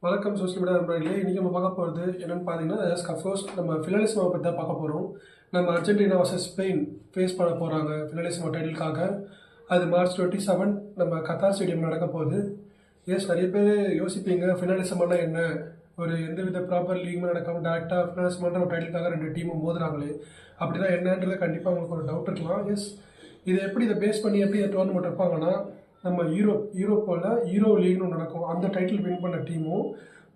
வணக்கம் social media நண்பர்களே. இன்றைக்கி நம்ம பார்க்க போகிறது என்னென்னு பார்த்தீங்கன்னா, அஃப்கோர்ஸ் நம்ம ஃபினாலிசிமோ பற்றி தான் பார்க்க போகிறோம். நம்ம அர்ஜென்டினா வர்சஸ் ஸ்பெயின் ஃபேஸ் பண்ண போகிறாங்க ஃபினாலிசிமோ டைட்டிலுக்காக. அது மார்ச் 27 நம்ம கத்தார் ஸ்டேடியம் நடக்க போகுது. நிறைய பேர் யோசிப்பீங்க, ஃபினாலிசிமோனா என்ன, ஒரு எந்தவித ப்ராப்பர் லீகுமே நடக்காமல் டேரெக்டாக ஃபினாலிசிமோன்ற ஒரு டைட்டிலுக்காக ரெண்டு டீமும் மோதுறாங்களே, அப்படின்னா என்னன்றது கண்டிப்பாக உங்களுக்கு ஒரு டவுட் இருக்கலாம். இதை பேஸ் பண்ணி எப்படி இந்த டோர்னமெண்ட் வைப்பாங்கன்னா, நம்ம யூரோப்போவில் யூரோ லீக்னு ஒன்று நடக்கும். அந்த டைட்டில் வின் பண்ண டீமும்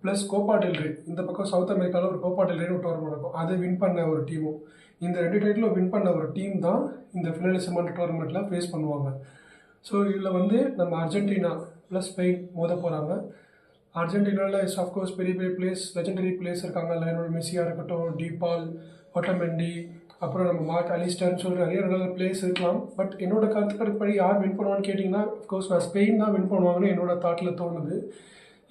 ப்ளஸ் கோப்பா டெல் ரே, இந்த பக்கம் சவுத் அமெரிக்காவில் ஒரு கோப்பா டெல் ரேன்னு ஒரு டோர்னமெண்ட் நடக்கும், அதை வின் பண்ண ஒரு டீமும், இந்த ரெண்டு டைட்டிலும் வின் பண்ண ஒரு டீம் தான் இந்த ஃபினாலிசிமோ டோர்னமெண்ட்டில் ஃபேஸ் பண்ணுவாங்க. ஸோ இதில் நம்ம அர்ஜென்டினா ப்ளஸ் ஸ்பெயின் மோத போகிறாங்க. அர்ஜென்டினாவில் ஆஃப்கோர்ஸ் பெரிய பெரிய பிளேஸ், லெஜெண்டரி பிளேஸ் இருக்காங்க. லயனல் மெஸ்ஸியாக இருக்கட்டும், டிபால், ஒட்டமெண்டி, அப்புறம் நம்ம மார்க் அலிஸ்டர்னு சொல்லி நிறைய நல்ல பிளேஸ் இருக்கலாம். பட் என்னோட கருத்துப்படி யார் வின் பண்ணுவான்னு கேட்டிங்கன்னா, அஃப்கோர்ஸ் நான் ஸ்பெயின் தான் வின் பண்ணுவாங்கன்னு என்னோட தாட்டில் தோணுது.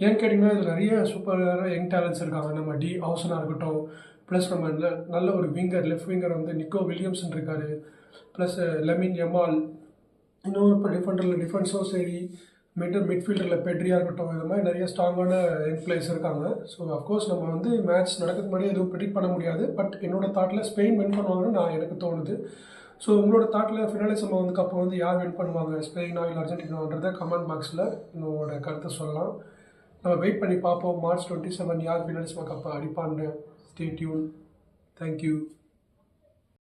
ஏன்னு கேட்டிங்கன்னா, இது நிறைய சூப்பரான யங் டேலண்ட்ஸ் இருக்காங்க. நம்ம டி ஹவுசனாக இருக்கட்டும், ப்ளஸ் நம்ம நல்ல ஒரு விங்கர், லெஃப்ட் விங்கர் நிக்கோ வில்லியம்சன் இருக்கார், ப்ளஸ் லெமின் யமால், இன்னொரு இப்போ டிஃபென்ஸும் சரி, மிட்ஃபீல்டரில் பெட்ரியாக இருக்கட்டும், இந்த மாதிரி நிறைய ஸ்ட்ராங்கான யங் பிளேயர்ஸ் இருக்காங்க. ஸோ அஃப்கோர்ஸ் நம்ம மேட்ச் நடக்கிறதுக்கு முன்னாடி எதுவும் ப்ரெடிக்ட் பண்ண முடியாது. பட் என்னோட தாட்டில் ஸ்பெயின் வின் பண்ணுவாங்கன்னு எனக்கு தோணுது. ஸோ உங்களோட தாட்டில் ஃபினாலிசிமோ கப்பை யார் வின் பண்ணுவாங்க, ஸ்பெயினா இல்லை அர்ஜென்டினான்றதை கமெண்ட் பாக்ஸில் உங்களோட கருத்தை சொல்லலாம். நம்ம வெயிட் பண்ணி பார்ப்போம். மார்ச் 27 யார் ஃபினாலிசிமோ கப்பை அடிப்பான்னு. Stay tune. தேங்க்யூ.